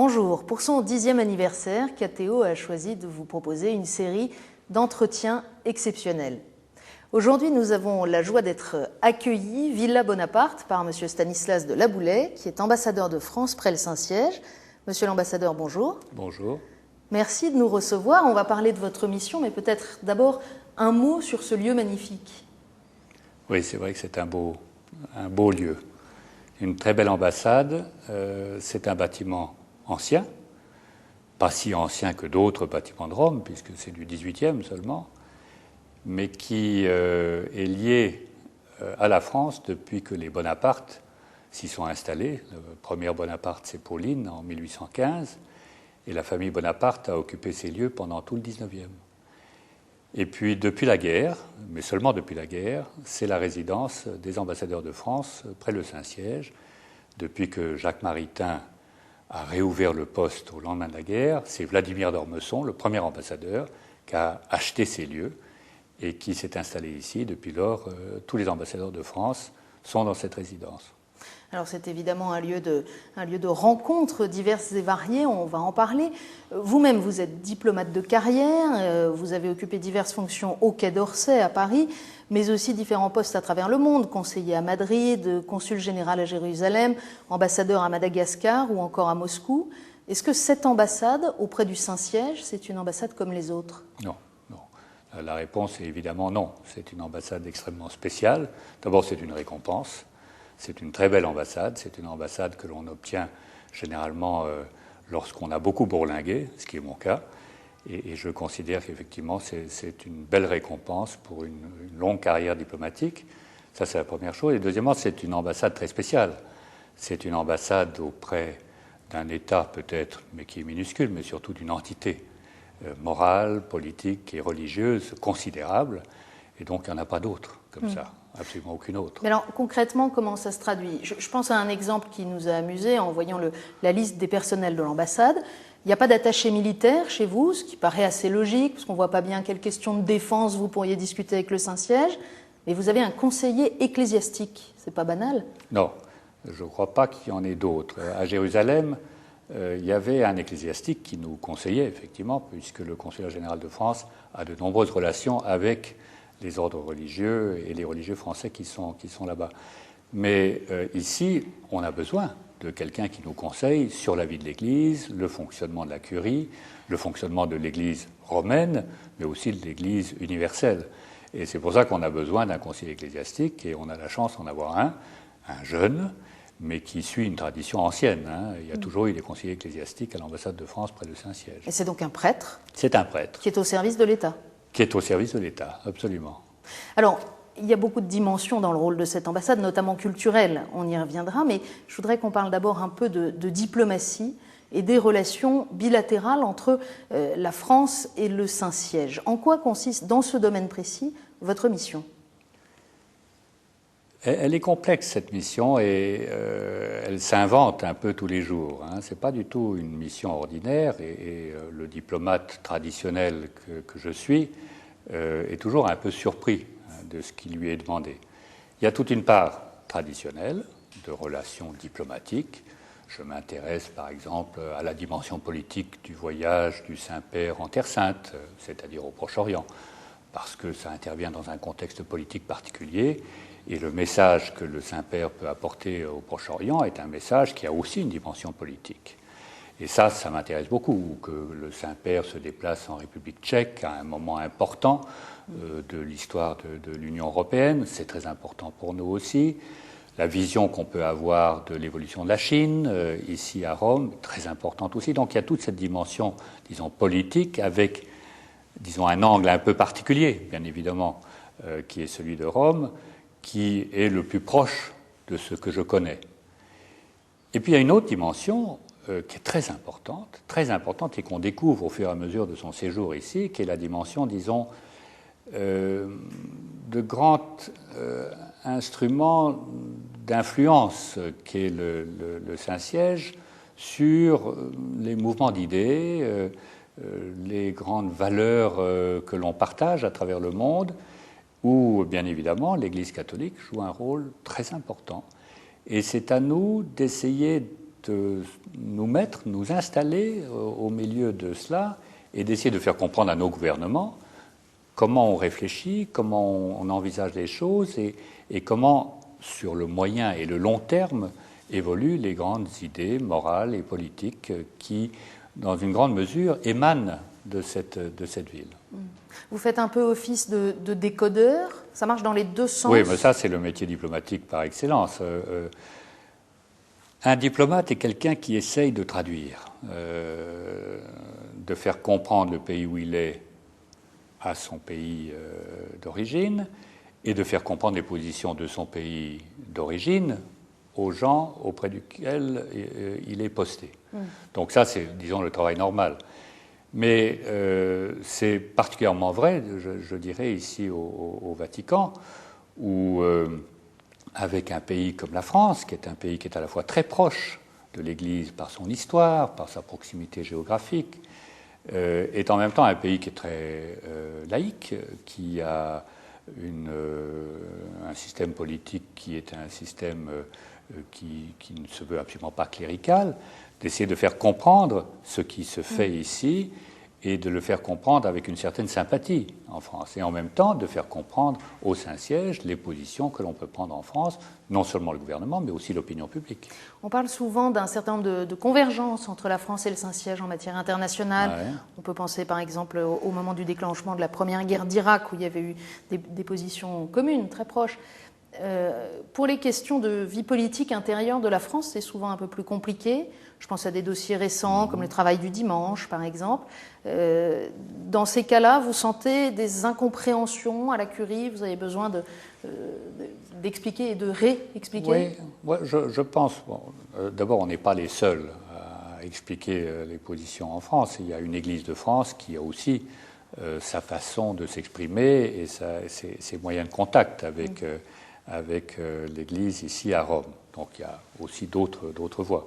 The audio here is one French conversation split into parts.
Bonjour, pour son 10e anniversaire, KTO a choisi de vous proposer une série d'entretiens exceptionnels. Aujourd'hui, nous avons la joie d'être accueillis Villa Bonaparte par M. Stanislas de Laboulaye, qui est ambassadeur de France près le Saint-Siège. Monsieur l'ambassadeur, bonjour. Bonjour. Merci de nous recevoir. On va parler de votre mission, mais peut-être d'abord un mot sur ce lieu magnifique. Oui, c'est vrai que c'est un beau lieu. Une très belle ambassade. C'est un bâtiment ancien, pas si ancien que d'autres bâtiments de Rome, puisque c'est du XVIIIe seulement, mais qui est lié à la France depuis que les Bonaparte s'y sont installés. Le premier Bonaparte, c'est Pauline, en 1815, et la famille Bonaparte a occupé ces lieux pendant tout le XIXe. Et puis, depuis la guerre, mais seulement depuis la guerre, c'est la résidence des ambassadeurs de France près le Saint-Siège. Depuis que Jacques Maritain a réouvert le poste au lendemain de la guerre, c'est Vladimir d'Ormesson, le premier ambassadeur, qui a acheté ces lieux et qui s'est installé ici. Depuis lors, tous les ambassadeurs de France sont dans cette résidence. Alors c'est évidemment un lieu de rencontres diverses et variées, on va en parler. Vous-même, vous êtes diplomate de carrière, vous avez occupé diverses fonctions au Quai d'Orsay à Paris, mais aussi différents postes à travers le monde, conseiller à Madrid, consul général à Jérusalem, ambassadeur à Madagascar ou encore à Moscou. Est-ce que cette ambassade auprès du Saint-Siège, c'est une ambassade comme les autres ? Non. La réponse est évidemment non. C'est une ambassade extrêmement spéciale. D'abord, c'est une récompense. C'est une très belle ambassade. C'est une ambassade que l'on obtient généralement lorsqu'on a beaucoup bourlingué, ce qui est mon cas. Et je considère qu'effectivement, c'est une belle récompense pour une longue carrière diplomatique. Ça, c'est la première chose. Et deuxièmement, c'est une ambassade très spéciale. C'est une ambassade auprès d'un État peut-être, mais qui est minuscule, mais surtout d'une entité morale, politique et religieuse considérable. Et donc, il n'y en a pas d'autre comme ça. Absolument aucune autre. Mais alors, concrètement, comment ça se traduit ? Je pense à un exemple qui nous a amusés en voyant la liste des personnels de l'ambassade. Il n'y a pas d'attaché militaire chez vous, ce qui paraît assez logique, parce qu'on ne voit pas bien quelle question de défense vous pourriez discuter avec le Saint-Siège. Mais vous avez un conseiller ecclésiastique. C'est pas banal ? Non, je ne crois pas qu'il y en ait d'autres. À Jérusalem, il y avait un ecclésiastique qui nous conseillait, effectivement, puisque le consulat général de France a de nombreuses relations avec les ordres religieux et les religieux français qui sont là-bas. Mais ici, on a besoin de quelqu'un qui nous conseille sur la vie de l'Église, le fonctionnement de la curie, le fonctionnement de l'Église romaine, mais aussi de l'Église universelle. Et c'est pour ça qu'on a besoin d'un conseiller ecclésiastique, et on a la chance d'en avoir un jeune, mais qui suit une tradition ancienne. Il y a toujours eu des conseillers ecclésiastiques à l'ambassade de France près du Saint-Siège. Et c'est donc un prêtre ? C'est un prêtre. Qui est au service de l'État ? Qui est au service de l'État, absolument. Alors, il y a beaucoup de dimensions dans le rôle de cette ambassade, notamment culturelle, on y reviendra, mais je voudrais qu'on parle d'abord un peu de diplomatie et des relations bilatérales entre la France et le Saint-Siège. En quoi consiste, dans ce domaine précis, votre mission ? Elle est complexe, cette mission, et elle s'invente un peu tous les jours. Ce n'est pas du tout une mission ordinaire, et le diplomate traditionnel que je suis est toujours un peu surpris de ce qui lui est demandé. Il y a toute une part traditionnelle de relations diplomatiques. Je m'intéresse par exemple à la dimension politique du voyage du Saint-Père en Terre Sainte, c'est-à-dire au Proche-Orient, parce que ça intervient dans un contexte politique particulier. Et le message que le Saint-Père peut apporter au Proche-Orient est un message qui a aussi une dimension politique. Et ça m'intéresse beaucoup, que le Saint-Père se déplace en République tchèque à un moment important de l'histoire de l'Union européenne. C'est très important pour nous aussi. La vision qu'on peut avoir de l'évolution de la Chine, ici à Rome, très importante aussi. Donc il y a toute cette dimension, disons, politique, avec, disons, un angle un peu particulier, bien évidemment, qui est celui de Rome, qui est le plus proche de ce que je connais. Et puis il y a une autre dimension qui est très importante et qu'on découvre au fur et à mesure de son séjour ici, qui est la dimension, disons, de grands instruments d'influence qu'est le Saint-Siège sur les mouvements d'idées, les grandes valeurs que l'on partage à travers le monde, où, bien évidemment, l'Église catholique joue un rôle très important. Et c'est à nous d'essayer de nous installer au milieu de cela et d'essayer de faire comprendre à nos gouvernements comment on réfléchit, comment on envisage les choses et comment, sur le moyen et le long terme, évoluent les grandes idées morales et politiques qui, dans une grande mesure, émanent de cette ville. Vous faites un peu office de décodeur, ça marche dans les deux sens. Oui, mais ça c'est le métier diplomatique par excellence. Un diplomate est quelqu'un qui essaye de traduire, de faire comprendre le pays où il est à son pays d'origine et de faire comprendre les positions de son pays d'origine aux gens auprès duquel il est posté. Donc ça, c'est, disons, le travail normal. Mais c'est particulièrement vrai, je dirais, ici au Vatican, où, avec un pays comme la France, qui est un pays qui est à la fois très proche de l'Église par son histoire, par sa proximité géographique, est en même temps un pays qui est très laïque, qui a un système politique qui est un système qui ne se veut absolument pas clérical, d'essayer de faire comprendre ce qui se fait ici et de le faire comprendre avec une certaine sympathie en France. Et en même temps, de faire comprendre au Saint-Siège les positions que l'on peut prendre en France, non seulement le gouvernement, mais aussi l'opinion publique. On parle souvent d'un certain nombre de convergences entre la France et le Saint-Siège en matière internationale. Ouais. On peut penser par exemple au moment du déclenchement de la première guerre d'Irak, où il y avait eu des positions communes, très proches. Pour les questions de vie politique intérieure de la France, c'est souvent un peu plus compliqué. Je pense à des dossiers récents, comme le travail du dimanche, par exemple. Dans ces cas-là, vous sentez des incompréhensions à la Curie? Vous avez besoin d'expliquer et de réexpliquer? Oui, je pense. Bon, d'abord, on n'est pas les seuls à expliquer les positions en France. Il y a une Église de France qui a aussi sa façon de s'exprimer et ses moyens de contact avec l'Église ici à Rome. Donc il y a aussi d'autres voies.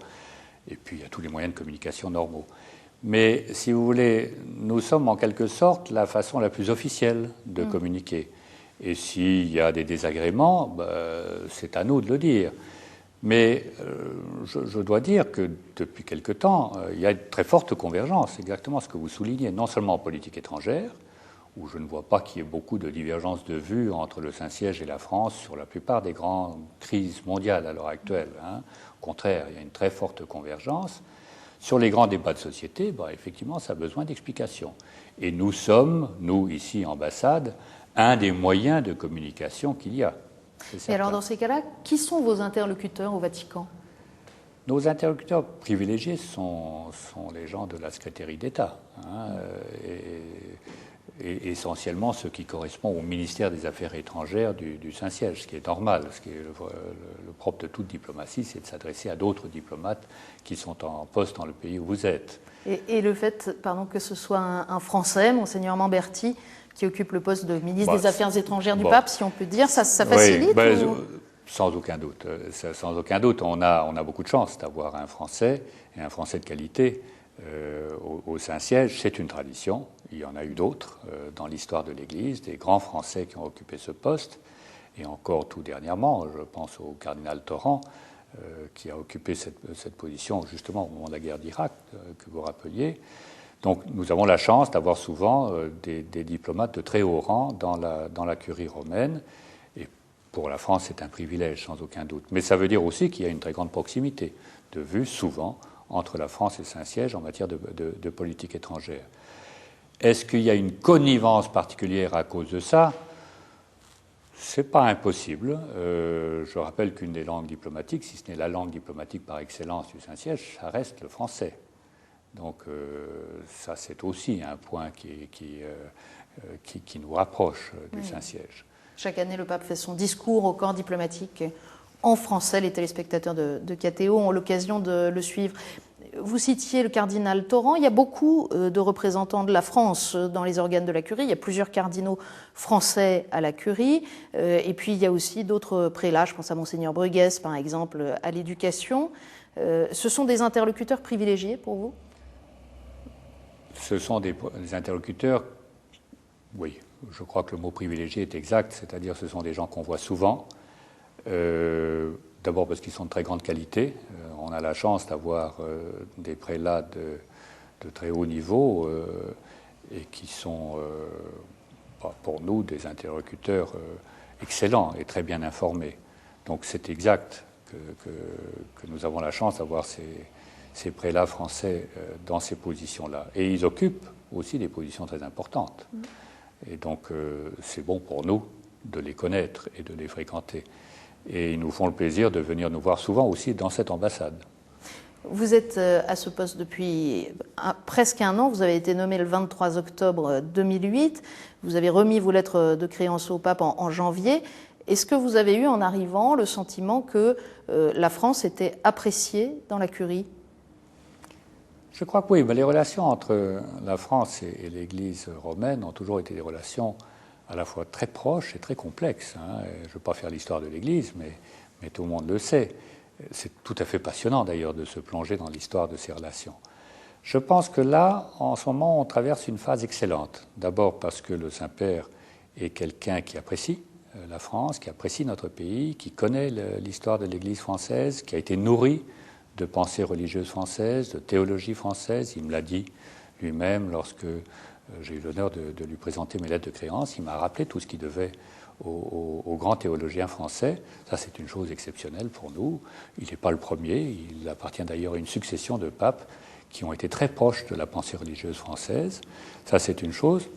Et puis il y a tous les moyens de communication normaux. Mais si vous voulez, nous sommes en quelque sorte la façon la plus officielle de communiquer. Et s'il y a des désagréments, c'est à nous de le dire. Mais je dois dire que depuis quelque temps, il y a une très forte convergence, exactement ce que vous soulignez, non seulement en politique étrangère, où je ne vois pas qu'il y ait beaucoup de divergences de vues entre le Saint-Siège et la France sur la plupart des grandes crises mondiales à l'heure actuelle. Au contraire, il y a une très forte convergence. Sur les grands débats de société, effectivement, ça a besoin d'explications. Et nous sommes, nous, ici, ambassade, un des moyens de communication qu'il y a. Et alors, dans ces cas-là, qui sont vos interlocuteurs au Vatican? Nos interlocuteurs privilégiés sont les gens de la Secrétaire d'État, et essentiellement ceux qui correspondent au ministère des Affaires étrangères du Saint-Siège, ce qui est normal. Ce qui est le propre de toute diplomatie, c'est de s'adresser à d'autres diplomates qui sont en poste dans le pays où vous êtes. Et le fait, que ce soit un Français, Monseigneur Mamberti, qui occupe le poste de ministre des Affaires étrangères du pape, si on peut dire, ça facilite Sans aucun doute. Sans aucun doute. On a beaucoup de chance d'avoir un Français, et un Français de qualité, au Saint-Siège. C'est une tradition. Il y en a eu d'autres dans l'histoire de l'Église, des grands Français qui ont occupé ce poste. Et encore tout dernièrement, je pense au cardinal Torrent, qui a occupé cette position justement au moment de la guerre d'Irak, que vous rappeliez. Donc nous avons la chance d'avoir souvent des diplomates de très haut rang dans la curie romaine. Et pour la France, c'est un privilège, sans aucun doute. Mais ça veut dire aussi qu'il y a une très grande proximité de vue, souvent, entre la France et Saint-Siège en matière de politique étrangère. Est-ce qu'il y a une connivence particulière à cause de ça? C'est pas impossible. Je rappelle qu'une des langues diplomatiques, si ce n'est la langue diplomatique par excellence du Saint-Siège, ça reste le français. Donc ça, c'est aussi un point qui nous rapproche du Saint-Siège. Chaque année, le pape fait son discours au corps diplomatique en français. Les téléspectateurs de KTO ont l'occasion de le suivre. Vous citiez le cardinal Torrent. Il y a beaucoup de représentants de la France dans les organes de la Curie. Il y a plusieurs cardinaux français à la Curie. Et puis, il y a aussi d'autres prélats. Je pense à Monseigneur Bruguès, par exemple, à l'éducation. Ce sont des interlocuteurs privilégiés pour vous? Ce sont des interlocuteurs, oui, je crois que le mot privilégié est exact, c'est-à-dire ce sont des gens qu'on voit souvent, d'abord parce qu'ils sont de très grande qualité, on a la chance d'avoir des prélats de très haut niveau et qui sont pour nous des interlocuteurs excellents et très bien informés. Donc c'est exact que nous avons la chance d'avoir ces prélats français dans ces positions-là. Et ils occupent aussi des positions très importantes. Et donc c'est bon pour nous de les connaître et de les fréquenter. Et ils nous font le plaisir de venir nous voir souvent aussi dans cette ambassade. Vous êtes à ce poste depuis presque un an. Vous avez été nommé le 23 octobre 2008. Vous avez remis vos lettres de créance au pape en janvier. Est-ce que vous avez eu, en arrivant, le sentiment que la France était appréciée dans la curie ? Je crois que oui. Mais les relations entre la France et l'Église romaine ont toujours été des relations à la fois très proches et très complexes. Je ne veux pas faire l'histoire de l'Église, mais tout le monde le sait. C'est tout à fait passionnant d'ailleurs de se plonger dans l'histoire de ces relations. Je pense que là, en ce moment, on traverse une phase excellente. D'abord parce que le Saint-Père est quelqu'un qui apprécie la France, qui apprécie notre pays, qui connaît l'histoire de l'Église française, qui a été nourri de pensées religieuses françaises, de théologie française. Il me l'a dit lui-même lorsque j'ai eu l'honneur de lui présenter mes lettres de créance. Il m'a rappelé tout ce qu'il devait aux grands théologiens français. Ça, c'est une chose exceptionnelle pour nous. Il n'est pas le premier. Il appartient d'ailleurs à une succession de papes qui ont été très proches de la pensée religieuse française. Ça, c'est une chose.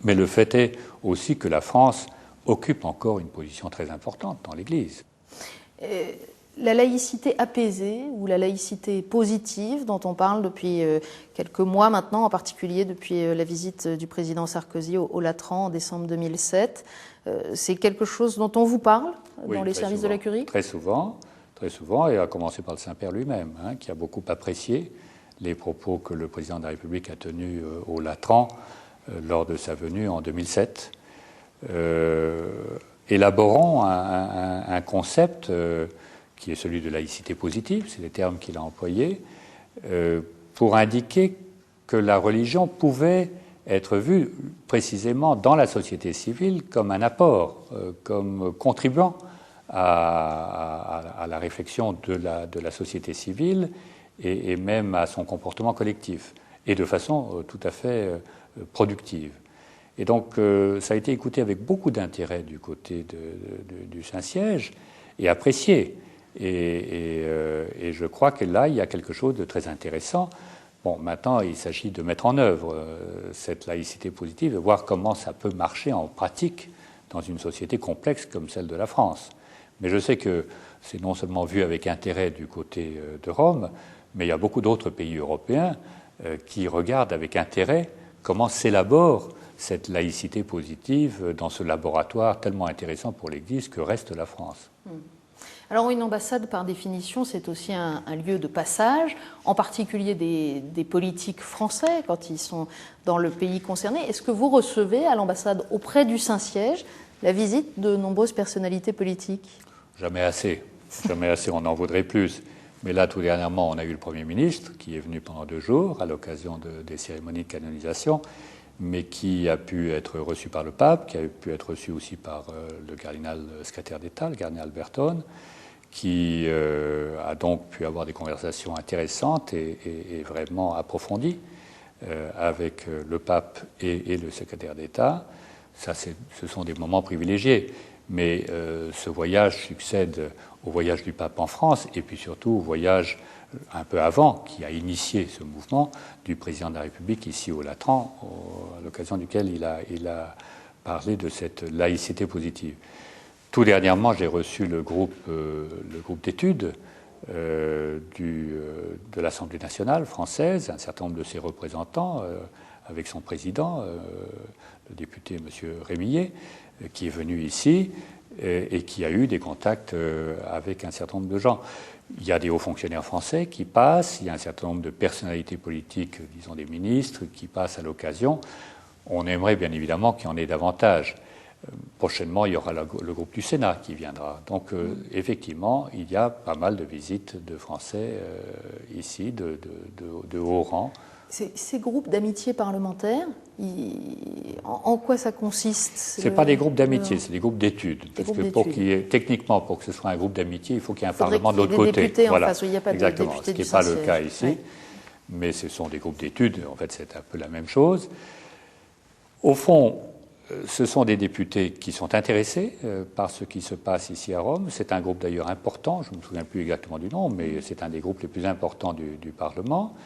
Mais le fait est aussi que la France occupe encore une position très importante dans l'Église. La laïcité apaisée ou la laïcité positive dont on parle depuis quelques mois maintenant, en particulier depuis la visite du président Sarkozy au Latran en décembre 2007, c'est quelque chose dont on vous parle dans les services de la Curie ? Très souvent, et à commencer par le Saint-Père lui-même, qui a beaucoup apprécié les propos que le président de la République a tenus au Latran lors de sa venue en 2007, élaborant un concept qui est celui de laïcité positive, c'est les termes qu'il a employés, pour indiquer que la religion pouvait être vue précisément dans la société civile comme un apport, comme contribuant à la réflexion de la société civile et même à son comportement collectif, et de façon tout à fait productive. Et donc ça a été écouté avec beaucoup d'intérêt du côté du Saint-Siège et apprécié. Et je crois que là, il y a quelque chose de très intéressant. Bon, maintenant, il s'agit de mettre en œuvre cette laïcité positive et voir comment ça peut marcher en pratique dans une société complexe comme celle de la France. Mais je sais que c'est non seulement vu avec intérêt du côté de Rome, mais il y a beaucoup d'autres pays européens qui regardent avec intérêt comment s'élabore cette laïcité positive dans ce laboratoire tellement intéressant pour l'Église que reste la France. Alors une ambassade, par définition, c'est aussi un lieu de passage, en particulier des politiques français quand ils sont dans le pays concerné. Est-ce que vous recevez à l'ambassade auprès du Saint-Siège la visite de nombreuses personnalités politiques ? Jamais assez, on en voudrait plus. Mais là, tout dernièrement, on a eu le Premier ministre qui est venu pendant 2 jours à l'occasion des cérémonies de canonisation, mais qui a pu être reçu par le pape, qui a pu être reçu aussi par le cardinal secrétaire d'État, le cardinal Bertone, qui a donc pu avoir des conversations intéressantes et vraiment approfondies avec le pape et le secrétaire d'État. Ça, ce sont des moments privilégiés. Mais ce voyage succède au voyage du pape en France et puis surtout au voyage un peu avant, qui a initié ce mouvement du président de la République ici au Latran, à l'occasion duquel il a parlé de cette laïcité positive. Tout dernièrement, j'ai reçu le groupe d'études de l'Assemblée nationale française, un certain nombre de ses représentants, avec son président, le député M. Rémillet, qui est venu ici et qui a eu des contacts avec un certain nombre de gens. Il y a des hauts fonctionnaires français qui passent, il y a un certain nombre de personnalités politiques, disons des ministres, qui passent à l'occasion. On aimerait bien évidemment qu'il y en ait davantage. Prochainement, il y aura le groupe du Sénat qui viendra. Donc, effectivement, il y a pas mal de visites de Français ici, de haut rang, Ces groupes d'amitié parlementaire, en quoi ça consiste? Ce n'est pas des groupes d'amitié, c'est des groupes d'études. Parce que techniquement, pour que ce soit un groupe d'amitié, il faut qu'il y ait un Parlement de l'autre côté. Députés en face, où il n'y a pas exactement, de députés ce qui n'est pas le cas ici. Oui. Mais ce sont des groupes d'études, en fait c'est un peu la même chose. Au fond, ce sont des députés qui sont intéressés par ce qui se passe ici à Rome. C'est un groupe d'ailleurs important, je ne me souviens plus exactement du nom, mais c'est un des groupes les plus importants du Parlement,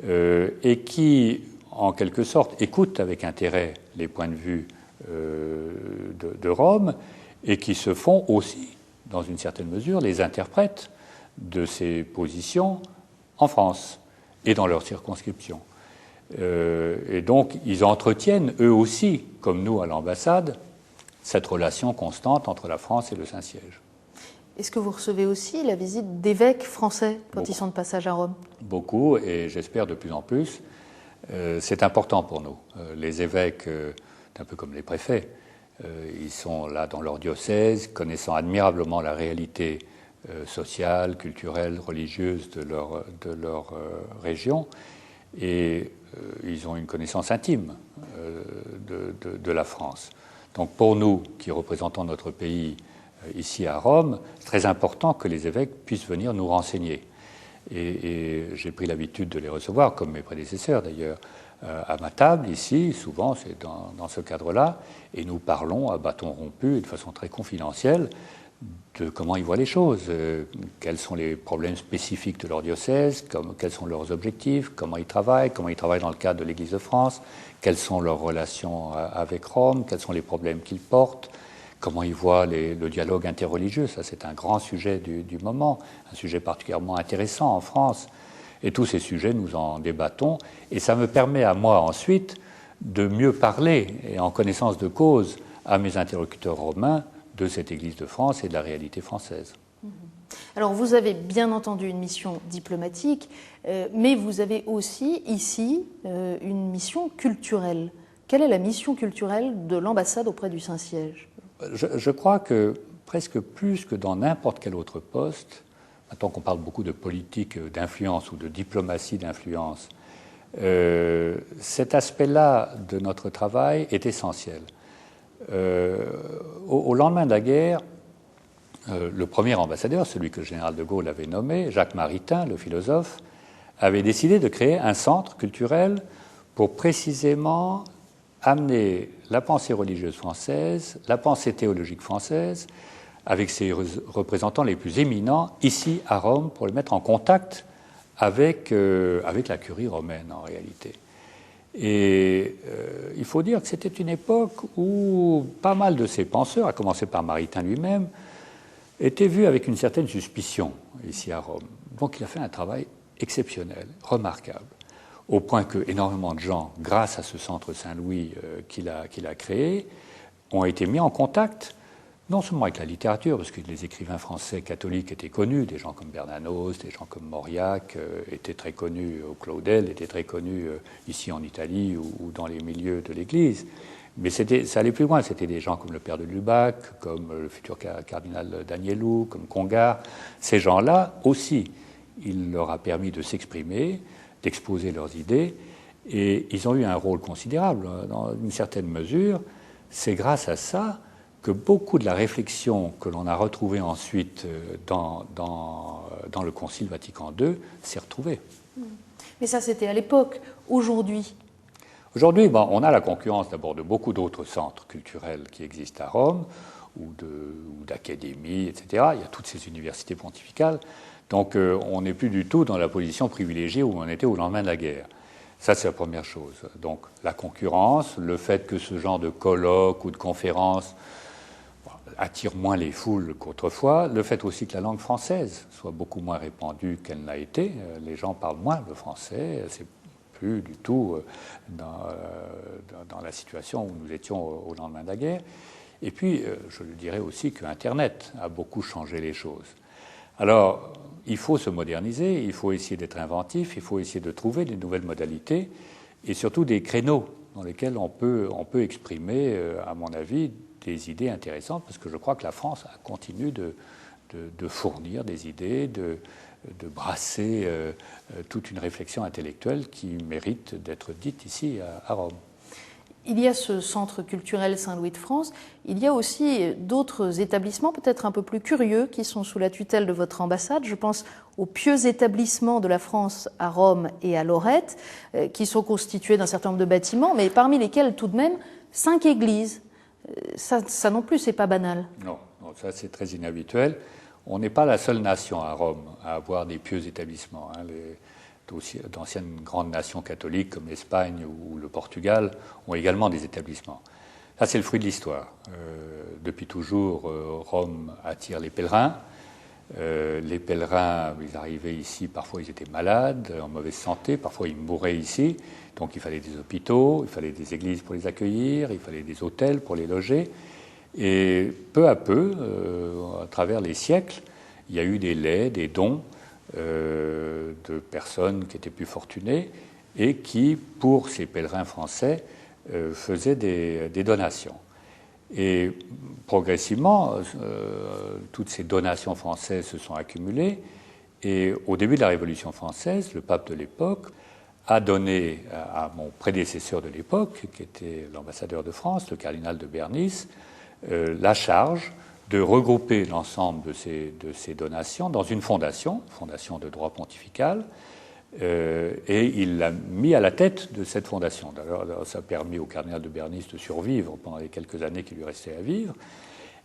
et qui, en quelque sorte, écoute avec intérêt les points de vue de Rome, et qui se font aussi, dans une certaine mesure, les interprètes de ces positions en France et dans leur circonscription. Et donc, ils entretiennent, eux aussi, comme nous à l'ambassade, cette relation constante entre la France et le Saint-Siège. Est-ce que vous recevez aussi la visite d'évêques français quand ils sont de passage à Rome? Beaucoup, et j'espère de plus en plus. C'est important pour nous. Les évêques, c'est un peu comme les préfets, ils sont là dans leur diocèse, connaissant admirablement la réalité sociale, culturelle, religieuse de leur région, et ils ont une connaissance intime de la France. Donc pour nous, qui représentons notre pays ici à Rome, c'est très important que les évêques puissent venir nous renseigner. Et j'ai pris l'habitude de les recevoir, comme mes prédécesseurs d'ailleurs, à ma table ici, souvent c'est dans ce cadre-là, et nous parlons à bâton rompu et de façon très confidentielle de comment ils voient les choses, quels sont les problèmes spécifiques de leur diocèse, quels sont leurs objectifs, comment ils travaillent dans le cadre de l'Église de France, quelles sont leurs relations avec Rome, quels sont les problèmes qu'ils portent, comment ils voient le dialogue interreligieux. Ça, c'est un grand sujet du moment, un sujet particulièrement intéressant en France. Et tous ces sujets, nous en débattons, et ça me permet à moi ensuite de mieux parler, et en connaissance de cause, à mes interlocuteurs romains, de cette Église de France et de la réalité française. Alors vous avez bien entendu une mission diplomatique, mais vous avez aussi ici une mission culturelle. Quelle est la mission culturelle de l'ambassade auprès du Saint-Siège? Je crois que presque plus que dans n'importe quel autre poste, maintenant qu'on parle beaucoup de politique d'influence ou de diplomatie d'influence, cet aspect-là de notre travail est essentiel. Au lendemain de la guerre, le premier ambassadeur, celui que le général de Gaulle avait nommé, Jacques Maritain, le philosophe, avait décidé de créer un centre culturel pour précisément amener la pensée religieuse française, la pensée théologique française, avec ses représentants les plus éminents, ici à Rome, pour les mettre en contact avec la curie romaine en réalité. Et il faut dire que c'était une époque où pas mal de ces penseurs, à commencer par Maritain lui-même, étaient vus avec une certaine suspicion ici à Rome. Donc il a fait un travail exceptionnel, remarquable, au point que énormément de gens, grâce à ce centre Saint-Louis qu'il a créé, ont été mis en contact, non seulement avec la littérature, parce que les écrivains français catholiques étaient connus, des gens comme Bernanos, des gens comme Mauriac, étaient très connus, Claudel était très connu ici en Italie ou dans les milieux de l'Église. Mais ça allait plus loin, c'était des gens comme le père de Lubac, comme le futur cardinal d'Agnello, comme Congar. Ces gens-là aussi, il leur a permis de s'exprimer, d'exposer leurs idées, et ils ont eu un rôle considérable. Dans une certaine mesure, c'est grâce à ça que beaucoup de la réflexion que l'on a retrouvée ensuite dans le Concile Vatican II s'est retrouvée. Mais ça, c'était à l'époque. Aujourd'hui, on a la concurrence d'abord de beaucoup d'autres centres culturels qui existent à Rome, ou d'académies, etc. Il y a toutes ces universités pontificales. Donc on n'est plus du tout dans la position privilégiée où on était au lendemain de la guerre. Ça, c'est la première chose. Donc la concurrence, le fait que ce genre de colloques ou de conférences attire moins les foules qu'autrefois, le fait aussi que la langue française soit beaucoup moins répandue qu'elle n'a été. Les gens parlent moins le français, c'est plus du tout dans la situation où nous étions au lendemain de la guerre. Et puis, je le dirais aussi que Internet a beaucoup changé les choses. Alors, il faut se moderniser, il faut essayer d'être inventif, il faut essayer de trouver des nouvelles modalités et surtout des créneaux dans lesquels on peut exprimer, à mon avis, des idées intéressantes, parce que je crois que la France continue de fournir des idées, brasser toute une réflexion intellectuelle qui mérite d'être dite ici à Rome. Il y a ce centre culturel Saint-Louis de France, il y a aussi d'autres établissements peut-être un peu plus curieux qui sont sous la tutelle de votre ambassade. Je pense aux pieux établissements de la France à Rome et à Lorette, qui sont constitués d'un certain nombre de bâtiments, mais parmi lesquels tout de même 5 églises. Ça non plus, c'est pas banal. Non, ça c'est très inhabituel. On n'est pas la seule nation à Rome à avoir des pieux établissements. D'anciennes grandes nations catholiques comme l'Espagne ou le Portugal ont également des établissements. Ça, c'est le fruit de l'histoire. Depuis toujours, Rome attire les pèlerins. Les pèlerins, ils arrivaient ici, parfois ils étaient malades, en mauvaise santé, parfois ils mouraient ici. Donc il fallait des hôpitaux, il fallait des églises pour les accueillir, il fallait des hôtels pour les loger. Et peu à peu, à travers les siècles, il y a eu des legs, des dons de personnes qui étaient plus fortunées et qui, pour ces pèlerins français, faisaient des donations. Et progressivement, toutes ces donations françaises se sont accumulées. Et au début de la Révolution française, le pape de l'époque a donné à mon prédécesseur de l'époque, qui était l'ambassadeur de France, le cardinal de Bernis, la charge de regrouper l'ensemble de ces donations dans une fondation de droit pontifical, et il l'a mis à la tête de cette fondation. D'ailleurs, ça a permis au cardinal de Bernis de survivre pendant les quelques années qui lui restaient à vivre,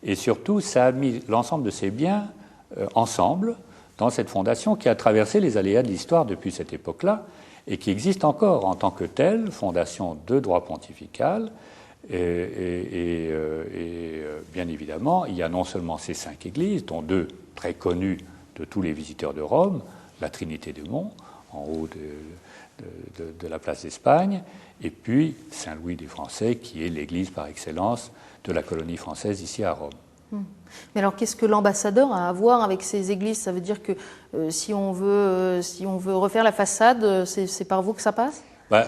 et surtout, ça a mis l'ensemble de ses biens ensemble dans cette fondation qui a traversé les aléas de l'histoire depuis cette époque-là, et qui existe encore en tant que telle, fondation de droit pontifical. Et bien évidemment, il y a non seulement ces 5 églises, dont 2 très connues de tous les visiteurs de Rome, la Trinité de Mont, en haut de la place d'Espagne, et puis Saint-Louis des Français, qui est l'église par excellence de la colonie française ici à Rome. Mais alors, qu'est-ce que l'ambassadeur a à voir avec ces églises? Ça veut dire que si on veut refaire la façade, c'est par vous que ça passe? La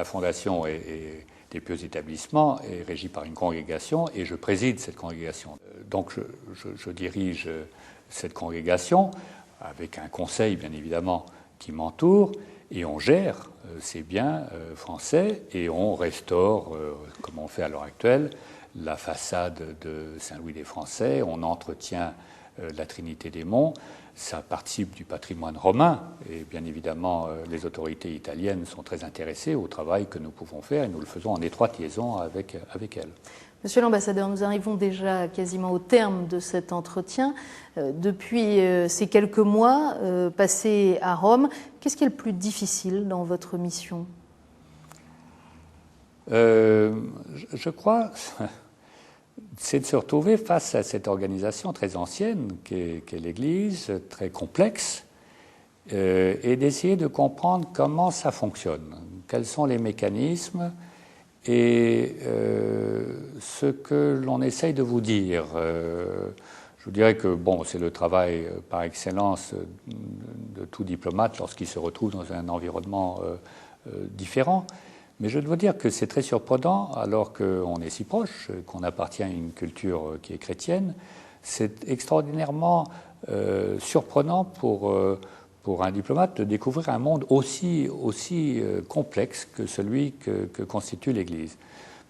fondation des pieux établissements est régie par une congrégation et je préside cette congrégation. Donc je dirige cette congrégation avec un conseil bien évidemment qui m'entoure et on gère ces biens français et on restaure, comme on fait à l'heure actuelle, la façade de Saint-Louis des Français, on entretient la Trinité des Monts. Ça participe du patrimoine romain et bien évidemment les autorités italiennes sont très intéressées au travail que nous pouvons faire et nous le faisons en étroite liaison avec elles. Monsieur l'ambassadeur, nous arrivons déjà quasiment au terme de cet entretien. Depuis ces quelques mois passés à Rome, qu'est-ce qui est le plus difficile dans votre mission? Je crois c'est de se retrouver face à cette organisation très ancienne qu'est l'Église, très complexe, et d'essayer de comprendre comment ça fonctionne, quels sont les mécanismes et ce que l'on essaye de vous dire. Je vous dirais que c'est le travail par excellence de tout diplomate lorsqu'il se retrouve dans un environnement différent. Mais je dois dire que c'est très surprenant, alors qu'on est si proche, qu'on appartient à une culture qui est chrétienne, c'est extraordinairement surprenant pour un diplomate de découvrir un monde aussi complexe que celui que constitue l'Église.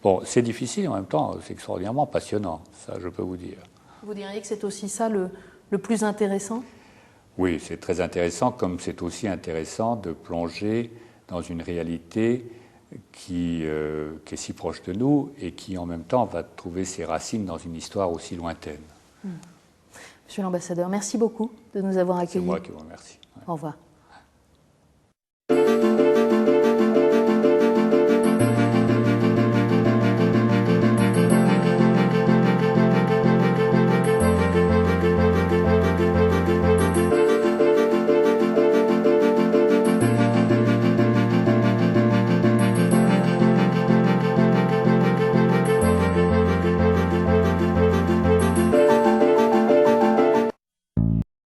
Bon, c'est difficile, en même temps, c'est extraordinairement passionnant, ça je peux vous dire. Vous diriez que c'est aussi ça le plus intéressant? Oui, c'est très intéressant, comme c'est aussi intéressant de plonger dans une réalité qui est si proche de nous et qui en même temps va trouver ses racines dans une histoire aussi lointaine. Monsieur l'ambassadeur, merci beaucoup de nous avoir accueillis. C'est moi qui vous remercie. Au revoir.